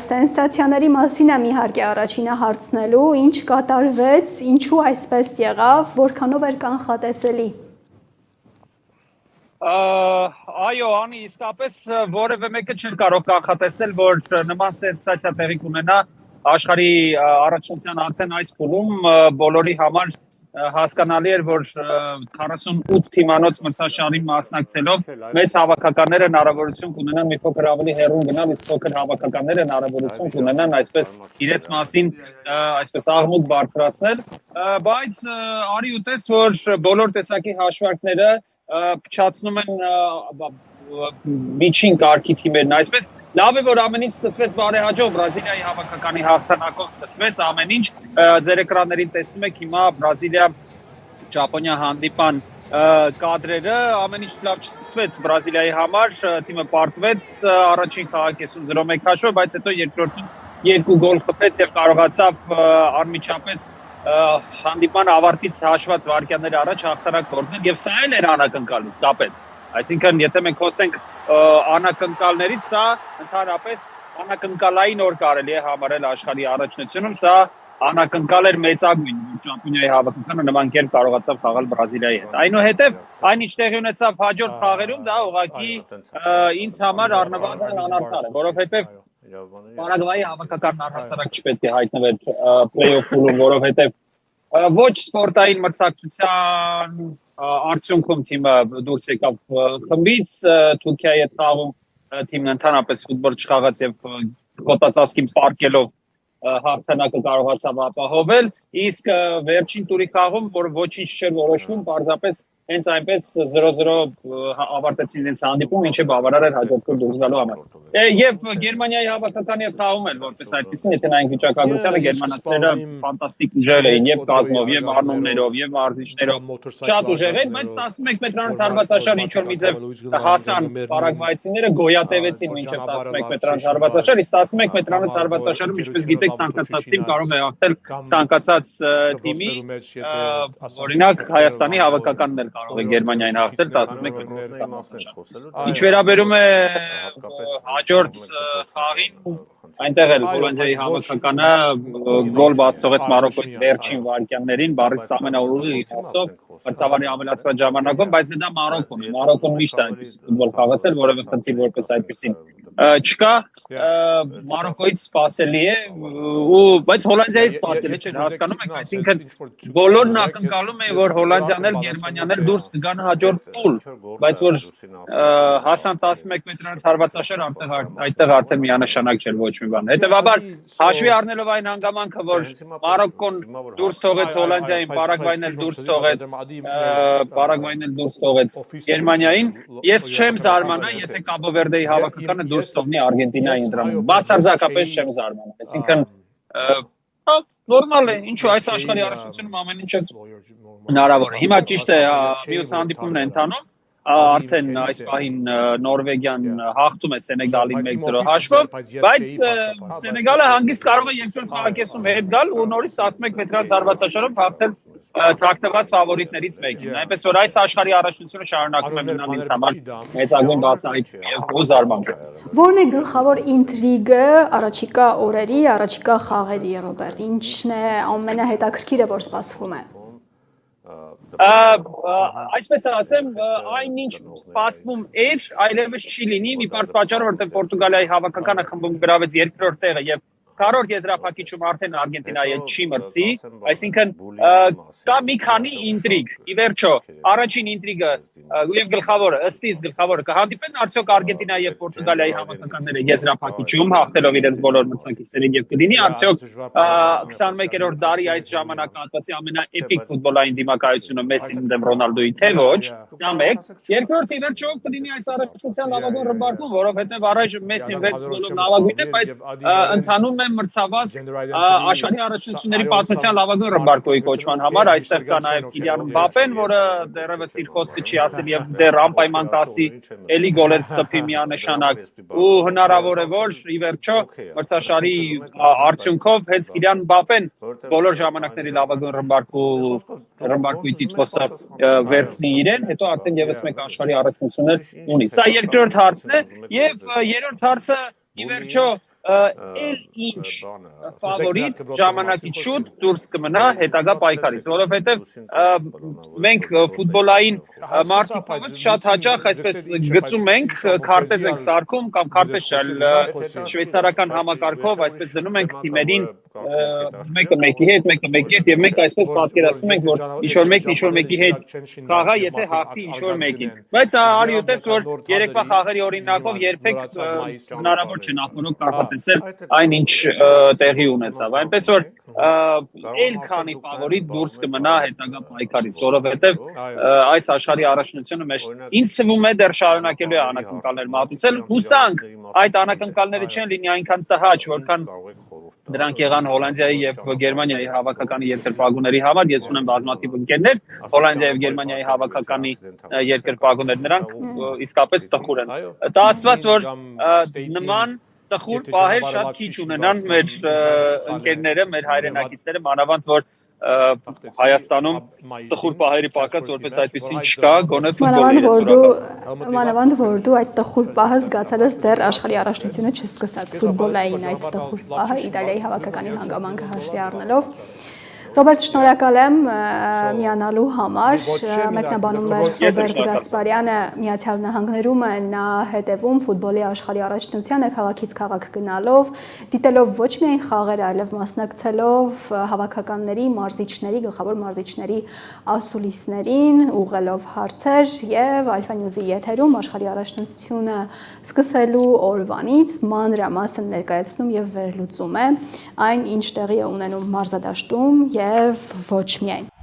Սենսացիաների մասին եմ իհարկե առաջինը հարցնելու, ինչ կատարվեց, ինչու այսպես եղավ, որքանով էր կանխատեսելի։ Այո, Անի, իսկապես որևէ մեկը չէր կարող կանխատեսել, որ նման սենսացիա տեղի կունենա աշխարհի առաջնության արդեն այս փուլում բոլորի համար հասկանալի էր, որ 48 թիմանոց մրցաշարին մասնակցելով մեծ հավաքականները հնարավորություն կունենան մի փոքր ավելի հեռուն գնալ, իսկ փոքր հավաքականները հնարավորություն կունենան այսպես իրենց մասին այսպես աղմուկ բարձրացնել, բայց արի ու տես, որ բոլոր տեսակի հաշվարկները փչացնում են միջին կարգի թիմերն, այսպես լավ է, որ ամեն ինչ սկսվեց բարեհաջող Բրազիլիայի հավաքականի հաղթանակով սկսվեց ամեն ինչ, ձեր էկրաններին տեսնում եք հիմա Բրազիլիա-Ճապոնիա հանդիպան կադրերը, ամեն ինչ լավ չսկսվեց Բրազիլիայի համար, թիմը պարտվեց առաջին խաղակեսում 0-1 հաշվով, բայց հետո երկրորդին 2 գոլ խփեց եւ կարողացավ անմիջապես հանդիպման ավարտից հաշված վայրկյաններ առաջ հաղթանակ գործել եւ սա էլ էր անակնկալ իսկապես։ Այսինքն, եթե մենք խոսենք անակնկալներից, սա ընդհանրապես անակնկալային օր կարելի է համարել աշխարհի առաջնությունում, սա անակնկալ էր մեծագույն, որ Ճապոնիայի հավաքականը նման կերպ կարողացավ խաղալ Բրազիլիայի հետ։ Այնուհետև այն ինչ տեղի ունեցավ հաջորդ խաղերում, դա ուղղակի ինձ համար առնվազն անարդար է, որովհետև Պարագվայի հավաքականն առհասարակ չպետք է հայտնվեր play-off փուլում, որովհետև ոչ սպորտային մրցակցության արդյունքում թիմը դուրս եկավ խմբից, Թուրքիայի հետ խաղում թիմն ընդհանրապես ֆուտբոլ չխաղաց եւ խոտածածկին պարկելով հաղթանակը կարողացավ ապահովել, իսկ վերջին տուրի խաղում, որ ոչինչ չէր որոշվում, պարզապես հենց այնպես 0-0 ավարտեցին իրենց հանդիպումը, ինչը բավարար էր հաջորդ տուր դուրս գալու համար։ Եվ Գերմանիայի հավաքականի հետ խաղում էր որպես այդպեսին, եթե նայենք վիճակագրությանը, գերմանացիները ֆանտաստիկ ուժեղ էին եւ կազմով, եւ առնումներով, եւ մարզիչներով, շատ ուժեղ էին, բայց 11 մետրանոց հարվածաշար ինչ որ մի ձև հասան պարագվայցիները, գոյատևեցին մինչեւ 11 մետրանոց հարվածաշար, իսկ 11 մետրանոց հարվածաշարում, ինչպես գիտեք, ցանկացած թիմ կարող է հաղթել ցանկացած թիմի, օրինակ Հայաստանի հավաքականն էլ կարող է Գերմանիային հաղթել 11 մետրանոց հարվածաշար։ Ինչ վերաբերում է հաջորդ խաղին, այնտեղ էլ Հոլանդիայի հավաքականը գոլ բացողեց Մարոկոյից վերջին վայրկյաններին, բառից ամենաուղիղ իմաստով, մրցավարի ավելացված ժամանակում, բայց դա Մարոկոն է։ Մարոկոն միշտ այնպես ֆուտբոլ խաղացել, որևէ խնդիր որպես այդպեսին չկա, Մարոկոյից սպասելի է, բայց Հոլանդիայից սպասելի չէ, հասկանում եք, այսինքն բոլորն ակնկալում էին, որ Հոլանդիան էլ Գերմանիան էլ դուրս կգան հաջորդ փուլ, բայց որ հասան 11 մետրանոց հարվածաշար, այդտեղ արդեն միանշանակ չէր ոչ մի բան։ Հետևաբար հաշվի առնելով այն հանգամանքը, որ Մարոկոն դուրս թողեց Հոլանդիային, Պարագվային էլ դուրս թողեց Գերմանիային, ես չեմ զարմանա, եթե Կաբո Վերդեի հավաքականը դուրս թողնի Արգենտինայի ընտրանում։ Բացարձակապես չեմ զարմանա։ Այսինքն նորմալ է, ինչու այս աշխարհի առաջնությունում ամեն ինչը հնարավոր է։ Հիմա ճիշտ է, մյուս հանդիպումն է ընթանում, արդեն այս պահին Նորվեգիան հաղթում է Սենեգալին 1-0 հաշվով, բայց Սենեգալը հանգիստ կարող է երկրորդ խաղակեսում հետ գալ ու նորից 11 մետրանոց հարվածաշարով հաղթել թաքնված ֆավորիտներից մեկին։ Այնպես որ այս աշխարհի առաջնությունը շարունակում է մնալ ինձ համար մեծագույն բացահայտում եւ զարմանք։ Որն է գլխավոր ինտրիգը առաջիկա օրերի, առաջիկա խաղերի, Ռոբերտ, ինչն է ամենահետաքրքիրը, որ սպասվում է։ Այսպես ասեմ, այն ինչ սպասվում էր, այլևս չի լինի, մի բարձ պատճառով, որտեղ Պորտուգալիայի հավաքականը խմբում գրավեց երկրորդ տեղը եւ քառորդ եզրափակիչում արդեն Արգենտինայի հետ չի մրցի, այսինքն կա մի քանի ինտրիգ։ Ի վերջո, առաջին ինտրիգը եւ գլխավորը, ըստիս գլխավորը կհանդիպեն արդյոք Արգենտինայի եւ Պորտուգալիայի հավաքականները եզրափակիչում հաղթելով իրենց բոլոր մրցակիցներին եւ կլինի արդյոք 21-րդ դարի այս ժամանակահատվածի ամենաէպիկ ֆուտբոլային դիմակայությունը Մեսսին դեմ Ռոնալդոյի թե ոչ, դա մեկ։ Երկրորդը ի վերջո կլինի այս առաջնության լավագույն ռմբարկում, որովհետեւ առայժմ Մեսսին 6 գոլով լավագույնն է, բայց ընթանում է մրցավազք աշխարհի առաջնությունների պատմության լավագույն ռմբարկոյի կոչման համար, այստեղ կա նաև Կիլիան Մբապեն, որը դեռևս իր խոսքը չի ասել եւ դեռ անպայման կասի, էլի գոլեր խփի միանշանակ ու հնարավոր է որ ի վերջո մրցաշարի արդյունքով հենց Կիլիան Մբապեն բոլոր ժամանակների լավագույն ռմբարկոյի տիտղոսը վերցնի իրեն, հետո արդեն եւս մեկ աշխարհի առաջնություններ ունի։ Սա երկրորդ հարցն է եւ երրորդ հարցը ի վերջո էլ ինչ ֆավորիտ ժամանակի շուտ դուրս կմնա հետագա պայքարից, որովհետև մենք ֆուտբոլային մարդիկովս շատ հաճախ այսպես գծում ենք, քարտեզ ենք սարքում կամ քարտեզ շվեյցարական համակարգով այսպես դնում ենք թիմերին մեկը մեկի հետ եւ մենք այսպես պատկերացնում ենք, որ ինչ-որ մեկն ինչ-որ մեկի հետ խաղա, եթե հաղթի ինչ-որ մեկին։ Բայց արի ուտես, որ երեկվա խաղերի օրինակով երբեք հնարավոր չէ նախորդ կանխատեսել այն ինչ տեղի ունեցավ, այնպես որ էլ քանի ֆավորիտ դուրս կմնա հետագա պայքարից, որովհետև այս աշխարհի առաջնությունը մեջ ինձ թվում է դեռ շարունակելու է անակնկալներ մատուցել, հուսանք այդ անակնկալները չեն լինի այնքան տհաճ, որքան դրանք եղան Հոլանդիայի եւ Գերմանիայի հավաքականի երկրպագուների համար, ես ունեմ բազմաթիվ ընկերներ, Հոլանդիայի եւ Գերմանիայի հավաքականի երկրպագուներ, նրանք իսկապես տխուր են։ Դա ասված, որ նման տխուր պահեր շատ քիչ ունենան մեր ընկերները, մեր հայրենակիցները, մանավանդ որ Հայաստանում տխուր պահերի պակաս որպես այդպեսին չկա, գոնե ֆուտբոլի մանավանդ որ դու այդ տխուր պահը զգացել ես դեռ աշխարհի առաջնությունը չսկսած ֆուտբոլային այդ տխուր պահը Իտալիայի հավաքականի հանգամանքը հաշվի առնելով Ռոբերտ, շնորհակալ եմ միանալու համար, մեկնաբանում էր Ռոբերտ Գասպարյանը Միացյալ Նահանգներում է նա հետևում ֆուտբոլի աշխարհի առաջնությանը քաղաքից քաղաք գնալով, դիտելով ոչ միայն խաղեր, այլև մասնակցելով հավաքականների, մարզիչների, գլխավոր մարզիչների ասուլիսներին, ուղղելով հարցեր եւ Alpha News-ի եթերում աշխարհի առաջնությունը սկսելու օրվանից մանրամասն ներկայացնում եւ վերլուծում է այն, ինչ տեղի է ունենում մարզադաշտում եւ ոչ միայն